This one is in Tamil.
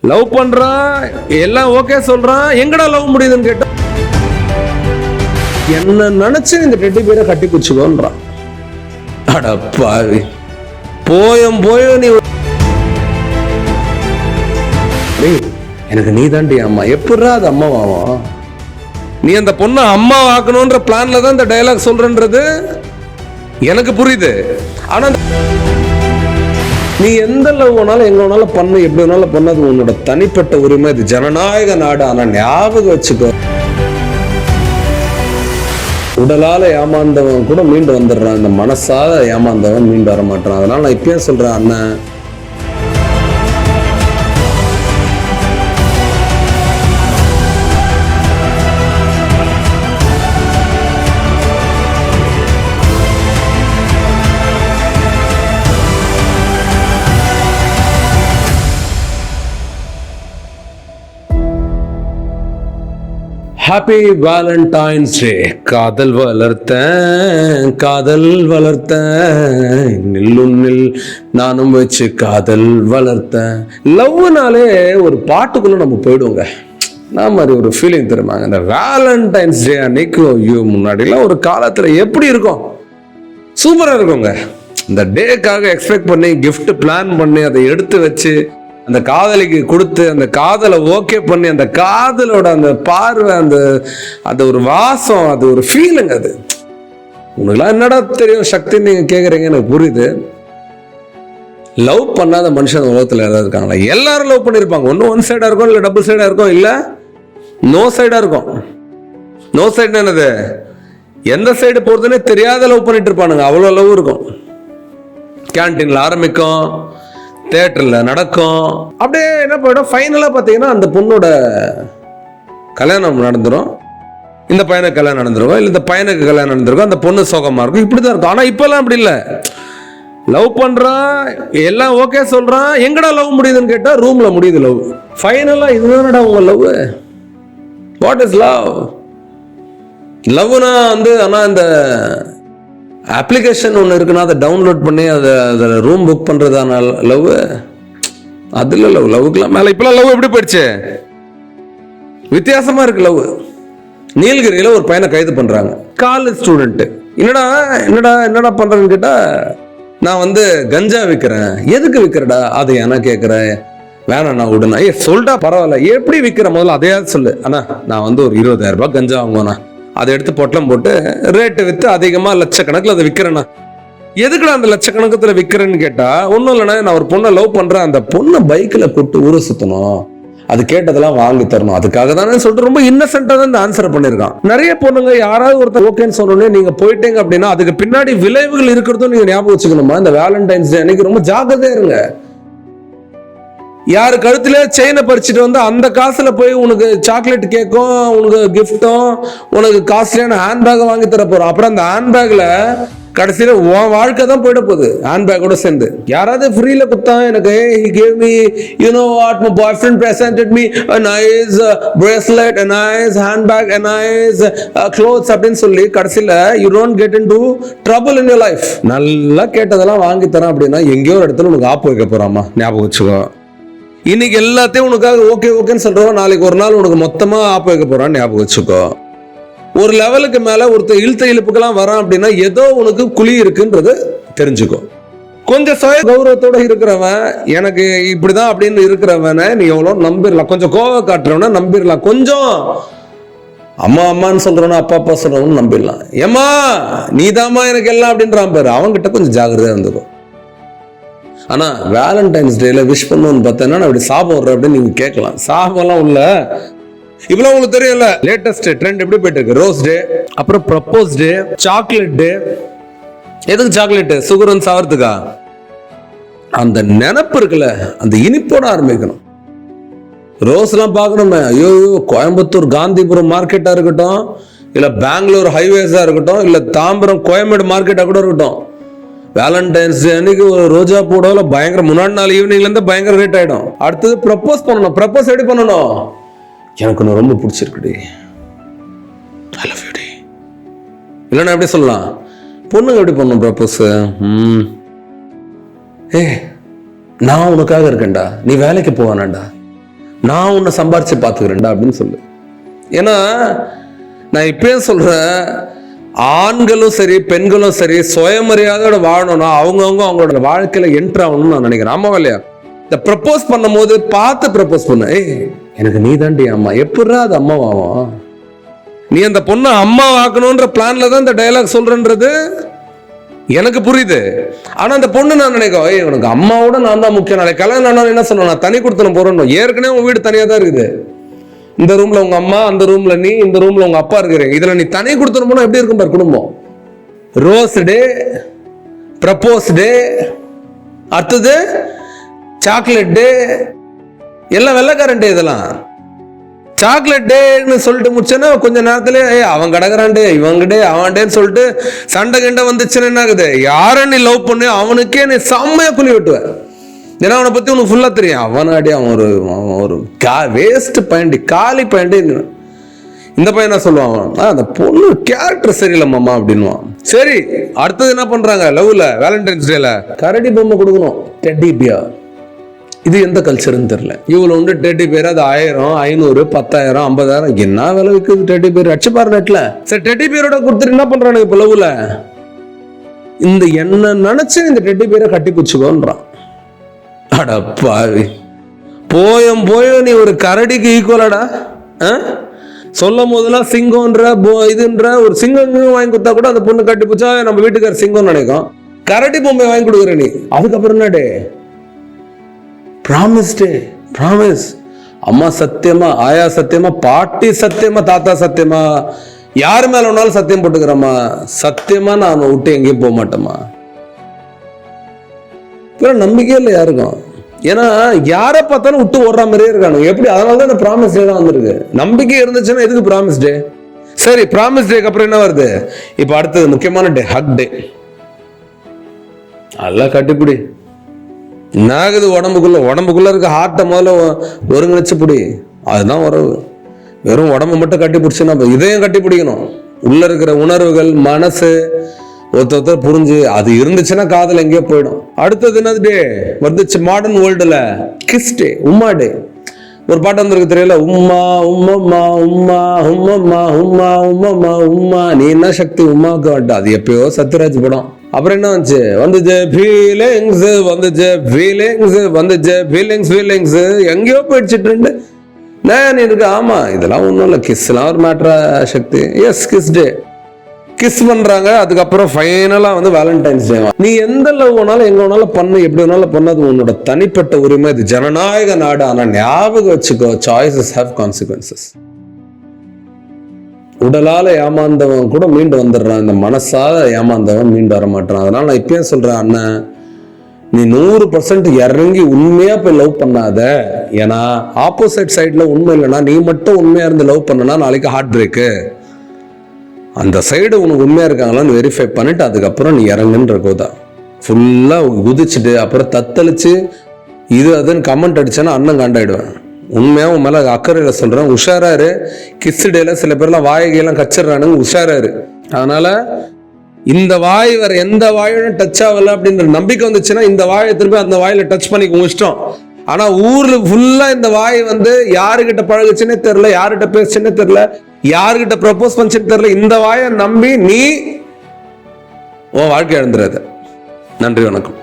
லவ் பண்றான், எல்லாம் ஓகே சொல்றான், எங்கடா லவ் முடியுதுன்னு கேட்டா என்ன நினைச்சு இந்த டெட்டி பேரை கட்டி பிடிச்சுக்கோன்றான். அட பாவி, போயும் நீ எனக்கு நீ தாண்டி அம்மா. எப்படா அது அம்மாவாகும்? நீ அந்த பொண்ணை அம்மா ஆக்கணும்ன்ற பிளான்ல தான் இந்த டயலாக் சொல்றன்றது எனக்கு புரியுது. ஆனா நீ எந்த லவ் வேணாலும் எங்க வேணாலும் பண்ணு, எப்படி வேணாலும் பண்ணது உன்னோட தனிப்பட்ட உரிமை. இது ஜனநாயக நாடு. ஆனா ஞாபகம் வச்சுக்கோ, உடலால ஏமாந்தவன் கூட மீண்டு வந்துடுறான், இந்த மனசால ஏமாந்தவன் மீண்டு வர மாட்டான். அதனால நான் இப்பயும் சொல்றேன், அண்ணன் ஹாப்பி வேலண்டைன்ஸ் டே. காதல் வளர்த்தேன் நில்லுன்னில் நானும் வச்சு காதல் வளர்த்தேன். லவ்னாலே ஒரு பாட்டுக்குள்ள நம்ம போயிடுவோங்க. நான் மாதிரி ஒரு ஃபீலிங் தருவாங்க இந்த வேலண்டைன்ஸ் டே அன்னைக்கு. ஐயோ, முன்னாடிலாம் ஒரு காலத்துல எப்படி இருக்கும், சூப்பரா இருக்குங்க. இந்த டேக்காக எக்ஸ்பெக்ட் பண்ணி கிஃப்ட் பிளான் பண்ணி அதை எடுத்து வச்சு அந்த காதலிக்கு கொடுத்து அந்த காதலை ஓகே பண்ணி அந்த காதலோட அந்த பார்வை, அந்த ஒரு வாசம், அது ஒரு ஃபீலிங். அது உங்களுக்குலாம் என்னடா தெரியும் சக்தி நீங்க கேக்குறீங்க, எனக்கு புரியுது. லவ் பண்ணாத மனுஷன் உலகத்துல யாராவது இருக்காங்களா? எல்லாரும் லவ் பண்ணிருப்பாங்க. ஒன்னும் ஒன் சைடா இருக்கும், இல்ல டபுள் சைடா இருக்கும், இல்ல நோ சைடா இருக்கும். நோ சைடு என்னது, எந்த சைடு போறதுன்னே தெரியாத லவ் பண்ணிட்டு இருப்பானுங்க. அவ்வளவு லவ் இருக்கும். கேன்டீன்ல ஆரம்பிக்கும், தியேட்டர்ல நடக்கும், அப்படியே என்ன போயிடும். ஃபைனலா பாத்தீங்கன்னா அந்த பொண்ணோட கல்யாணம் நடந்துரும், இந்த பையனுக்கு கல்யாணம் நடந்துருக்கும், இல்ல இந்த பையனுக்கு கல்யாணம் நடந்திருக்கும், அந்த பொண்ணு சோகமா இருக்கும். இப்படிதான் இருக்கும். ஆனா இப்பெல்லாம் அப்படி இல்லை. லவ் பண்றான், எல்லாம் ஓகே சொல்றான், எங்கடா லவ் முடியுதுன்னு கேட்டா ரூம்ல முடியுது லவ். ஃபைனலா இதுதானடா உங்க லவ்? What is love? லவ்னா ஆனா இந்த அப்ளிகேஷன் ஒன்று இருக்குன்னா அதை டவுன்லோட் பண்ணி அதை ரூம் புக் பண்ணுறதான லவ் அது இல்லை. லவ்வுக்குலாம் மேலே இப்பெல்லாம் லவ் எப்படி போயிடுச்சு, வித்தியாசமா இருக்கு லவ். நீலகிரியில் ஒரு பையனை கைது பண்ணுறாங்க, காலேஜ் ஸ்டூடெண்ட்டு. என்னடா பண்ணுறேன்னு கேட்டால், நான் கஞ்சா விற்கிறேன். எதுக்கு விற்கிறடா? அது ஏன்னா கேட்குறேன். வேணாம் நான் விடுனா. சொல்லிட்டா பரவாயில்ல, எப்படி விற்கிற முதல்ல அதையாவது சொல்லு. அண்ணா நான் ஒரு 20,000 ரூபாய் கஞ்சா வாங்குவேண்ணா, அதை எடுத்து பொட்டலம் போட்டு ரேட்டு விற்று அதிகமாக லட்சக்கணக்கில் அதை விற்கிறேன்னா. எதுக்குடா அந்த லட்சக்கணக்கத்தில் விற்கிறேன்னு கேட்டால், ஒன்றும் இல்லைண்ணா, நான் ஒரு பொண்ணை லவ் பண்ணுறேன், அந்த பொண்ணை பைக்கில் கூப்பிட்டு ஊரை சுற்றணும், அது கேட்டதெல்லாம் வாங்கி தரணும், அதுக்காக தானே சொல்லிட்டு ரொம்ப இன்னசென்ட்டாக தான் இந்த ஆன்சரை பண்ணியிருக்கான். நிறைய பொண்ணுங்க யாராவது ஒருத்தர் ஓகேன்னு சொன்னோன்னே நீங்கள் போயிட்டீங்க அப்படின்னா அதுக்கு பின்னாடி விளைவுகள் இருக்கிறதும் நீங்கள் ஞாபகம் வச்சுக்கணுமா? இந்த வேலண்டைன்ஸ் டே அன்னைக்கு ரொம்ப ஜாக்கிரதையா இருங்க. யாரு கழுத்துல செயினை பறிச்சுட்டு அந்த காசுல போய் உனக்கு சாக்லேட் கேக்கும், உனக்கு கிஃப்டும், உனக்கு காஸ்ட்லியான ஹேண்ட்பேக் வாங்கி தர போறோம். அப்புறம் அந்த ஹேண்ட்பேக்ல கடைசியில உன் வாழ்க்கை தான் போயிட போகுது. ஹேண்ட்பேக்கோட சேர்ந்து யாராவது ஃப்ரீல குத்தான் எனக்கு, he gave me, you know what, my boyfriend presented me a nice bracelet, a nice handbag, a nice clothes அப்படின்னு சொல்லி கடைசியில you don't get into trouble in your life. நல்லா கேட்டதெல்லாம் வாங்கி தரேன் அப்படின்னா எங்கேயோ ஒரு இடத்துல உனக்கு ஆப்பு வைக்க போறாமா, ஞாபகம் வச்சுக்கோ. இன்னைக்கு எல்லாத்தையும் உனக்காக ஓகேன்னு சொல்றோம், நாளைக்கு ஒரு நாள் உனக்கு மொத்தமா ஆப்ப வைக்க போறான்னு ஞாபகம் வச்சுக்கோ. ஒரு லெவலுக்கு மேல ஒருத்தர் இழுப்புக்கெல்லாம் வரான் அப்படின்னா ஏதோ உனக்கு குழி இருக்குன்றது தெரிஞ்சுக்கோ. கொஞ்சம் சுய கௌரவத்தோட இருக்கிறவன், எனக்கு இப்படிதான் அப்படின்னு இருக்கிறவன நீ எவ்வளவு நம்பிடலாம். கொஞ்சம் கோவம் காட்டுறவன நம்பிடலாம். கொஞ்சம் அம்மான்னு சொல்றவன, அப்பா சொல்றவனு நம்பிடலாம். ஏமா நீதாமா எனக்கு எல்லாம் அப்படின்றான் பாரு, அவன்கிட்ட கொஞ்சம் ஜாகிரதையா இருந்துக்கும். ஆனா வேலண்டைன்ஸ் டேல விஷ் பண்ணணும்னு பார்த்தேன்னா அப்படி சாபம் வர்ற அப்படின்னு நீங்க கேட்கலாம். சாபம்லாம் உள்ள இவ்வளவு உங்களுக்கு தெரியல. லேட்டஸ்ட் ட்ரெண்ட் எப்படி போயிட்டு இருக்கு? ரோஸ் டே, அப்புறம் ப்ரப்போஸ் டே, சாக்லேட் டே. எதுக்கு சாக்லேட்? சுகரன் சாவறதுக்கா? அந்த நினைப்பு இருக்குல்ல, அந்த இனிப்போட ஆரம்பிக்கணும். ரோஸ் எல்லாம் பார்க்கணுமே. ஐயோ, கோயம்புத்தூர் காந்திபுரம் மார்க்கெட்டா இருக்கட்டும், இல்ல பெங்களூர் ஹைவேஸா இருக்கட்டும், இல்ல தாம்பரம் கோயம்பேடு மார்க்கெட்டா கூட இருக்கட்டும், வேலண்டைன்ஸ் டே அன்னைக்கு ஒரு ரோஜா பூடோல பயங்கர, முன்னாடி நாள் ஈவினிங்ல இருந்து பயங்கர ரேட் ஆயிடும். அடுத்தது ப்ரப்போஸ் பண்ணணும். ப்ரப்போஸ் எப்படி பண்ணணும்? எனக்கு ஒன்று ரொம்ப பிடிச்சிருக்குடி, ஐ லவ் யூ டி. இல்லைன்னா எப்படி சொல்லலாம்? பொண்ணுங்க எப்படி பண்ணணும் ப்ரப்போஸ்? நான் உனக்காக இருக்கேன்டா, நீ வேலைக்கு போவானாண்டா, நான் உன்னை சம்பாரிச்சு பார்த்துக்கிறேன்டா அப்படின்னு சொல்லு. ஏன்னா நான் இப்பயும் சொல்றேன், ஆண்களும் சரி பெண்களும் சரி சுயமரியாதையோட வாழணும்னா அவங்களோட வாழ்க்கையில என்ட்ரு ஆகணும்னு நான் நினைக்கிறேன். ஆமாவா இல்லையா? இந்த ப்ரப்போஸ் பண்ணும் போது பார்த்து ப்ரப்போஸ் பண்ண. எனக்கு நீ தாண்டி அம்மா. எப்படா அது அம்மாவாகும்? நீ அந்த பொண்ணை அம்மா ஆக்கணும்ன்ற பிளான்ல தான் இந்த டயலாக் சொல்றன்றது எனக்கு புரியுது. ஆனா அந்த பொண்ணு நான் நினைக்கும், உனக்கு அம்மாவோட நான் தான் முக்கியம். நாளைக்கு கல்யாணம் என்ன சொன்ன, நான் தனி கொடுத்தன போறேன்னு. ஏற்கனவே உன் வீடு தனியா தான் இருக்குது. இந்த ரூம்ல உங்க அம்மா, அந்த ரூம்ல நீ, இந்த ரூம்ல உங்க அப்பா இருக்கிறீங்க. இதுல நீ தனி கொடுத்தன போனா எப்படி இருக்கும் பாரு குடும்பம். ரோஸ் டே, ப்ரப்போஸ் டே, அடுத்தது சாக்லேட் டே, எல்லாம் வெள்ளக்காரன் டே. இதெல்லாம் சாக்லேட் டேன்னு சொல்லிட்டு முடிச்சேன்னா கொஞ்ச நேரத்துல அவன் கடக்குறான் டே, இவங்க டே, அவன் டேன்னு சொல்லிட்டு சண்டை கிண்டை வந்துச்சுன்னு என்ன ஆகுது? யாரை நீ லவ் பண்ணு அவனுக்கே நீ செம்மையா குழி வெட்டுவேன். ஏன்னா அவனை பத்தி உனக்கு ஃபுல்லா தெரியும். அவனாடி அவன் ஒரு வேஸ்ட் பையன்டி, காலி பையன்டி. இந்த பையன் என்ன சொல்லுவான், அந்த பொண்ணு கேரக்டர் சரியில்லைம்மா அப்படின்வான். சரி, அடுத்தது என்ன பண்றாங்க? லவ்ல வேலண்டைன்ஸ் டேல கரடி பொம்மை கொடுக்கணும், டெட்டி பியர். இது எந்த கல்ச்சர்னு தெரியல. இவ்வளவு உண்டு டெட்டி பேர். அது 1000, 500, 10,000, 50,000 என்ன விலை விற்குது டெட்டி பேர்? அடிச்சு பாரு நெட்ல. சரி, டெட்டி பேரோட கொடுத்துட்டு என்ன பண்றானுங்க இப்ப லவ்ல? இந்த என்ன நினைச்சு இந்த டெட்டி பேரை கட்டி பிடிச்சுக்கோன்றான். அடப்பாவி, போயும் நீ ஒரு கரடிக்கு ஈக்குவலடா. சொல்லும் போதெல்லாம் சிங்கம்ன்ற இதுன்ற ஒரு சிங்கம் வாங்கி கொடுத்தா கூட அந்த பொண்ணு கட்டி பிடிச்சா நம்ம வீட்டுக்கார சிங்கம் நினைக்கும். கரடி பொம்மை வாங்கி கொடுக்குற நீ. அதுக்கப்புறம் என்னடே? Promise day, promise. அம்மா சத்தியமா, ஆயா சத்தியமா, பாட்டி சத்தியமா, தாத்தா சத்தியமா, யாரு மேல வேணாலும் சத்தியம் போட்டுக்கிறம்மா, சத்தியமா நான் விட்டு எங்கேயும் போக மாட்டேம்மா. நம்பிக்கையே இல்லை யாருக்கும். ஏன்னா யாரை பார்த்தாலும் விட்டு ஓடுற மாதிரியே இருக்கானு. எப்படி? அதனாலதான் இந்த ப்ராமிஸ் டே தான் வந்திருக்கு. நம்பிக்கை இருந்துச்சுன்னா எதுக்கு ப்ராமிஸ் டே? சரி, ப்ராமிஸ் டேக்கு அப்புறம் என்ன வருது? இப்ப அடுத்தது முக்கியமான டே, ஹக் டே. நல்லா கட்டிப்பிடி. என்னாகுது? உடம்புக்குள்ள இருக்க ஹார்ட்டை முதல்ல ஒருங்கிணைச்சு பிடி. அதுதான் உறவு. வெறும் உடம்பு மட்டும் கட்டி பிடிச்சுன்னா இதையும் கட்டி பிடிக்கணும். உள்ள இருக்கிற உணர்வுகள், மனசு ஒருத்தர் புரிஞ்சு அது இருந்துச்சுன்னா காதல் எங்கேயோ போயிடும். அடுத்தது என்னது டே வந்துச்சு மாடர்ன் வேர்ல்டுல? கிஸ் டே, உம்மா டே. ஒரு பாட்டு வந்திருக்கு தெரியல, உம்மா உம்மம்மா உம்மா உம்மம்மா உம்மா உம்மம்மா உம்மா. நீ என்ன சக்தி உம்மாவுக்கு வேண்டாம். அது எப்பயோ சத்யராஜ் படம். அப்புறம் என்ன வந்துச்சு ஃபீலிங்ஸ், ஃபீலிங்ஸ் எங்கேயோ போயிடுச்சுட்டு நான் இருக்கு. ஆமா, இதெல்லாம் ஒன்றும் இல்லை. கிஸ்லாம் ஒரு மேட்ரா சக்தி. Yes, kiss day. கிஸ் பண்றாங்க. அதுக்கப்புறம் ஃபைனலா வேலண்டைன்ஸ் டே. நீ எந்த லவ் வேணாலும் எங்க வேணாலும் பண்ணு, எப்படி வேணாலும் பண்ணது உன்னோட தனிப்பட்ட உரிமை. இது ஜனநாயக நாடு. ஆனா ஞாபகம் வச்சுக்கோ, சாய்ஸஸ் ஹேவ் கான்சிக்வன்சஸ். உடலால ஏமாந்தவன் கூட மீண்டு வந்துடுறான், இந்த மனசால ஏமாந்தவன் மீண்டு வர மாட்டான். அதனால நான் இப்பயும் சொல்றேன், அண்ணன், நீ 100% இறங்கி உண்மையா போய் லவ் பண்ணாத. ஏன்னா ஆப்போசிட் சைட்ல உண்மை இல்லைன்னா, நீ மட்டும் உண்மையா இருந்து லவ் பண்ணனா நாளைக்கு ஹார்ட் பிரேக்கு. அந்த சைடு உனக்கு உண்மையா இருக்காங்களான்னு வெரிஃபை பண்ணிட்டு அதுக்கப்புறம் நீ இறங்குன்ற கோதா. ஃபுல்லா குதிச்சுட்டு அப்புறம் தத்தளிச்சு இது அதுன்னு கமெண்ட் அடிச்சேன்னா அண்ணன் காண்டாயிடுவேன். உண்மையா உன் மேல அக்கறையில சொல்றேன், உஷாராரு. கிஸ் டேல சில பேர்லாம் வாய்கையெல்லாம் கச்சிடுறானுங்க, உஷாராரு. அதனால இந்த வாய் வேற எந்த வாயோட டச் ஆகல அப்படின்ற நம்பிக்கை வந்துச்சுன்னா இந்த வாயை திருப்பி அந்த வாயில டச் பண்ணிக்க இஷ்டம். ஆனா ஊர்ல ஃபுல்லா இந்த வாய் யாருகிட்ட பழகுச்சுன்னே தெரியல, யாருகிட்ட பேசுச்சுன்னே தெரியல, யாருகிட்ட ப்ரப்போஸ் பண்ணுச்சுன்னு தெரியல. இந்த வாயை நம்பி நீ உன் வாழ்க்கை இழந்துடாத. நன்றி, வணக்கம்.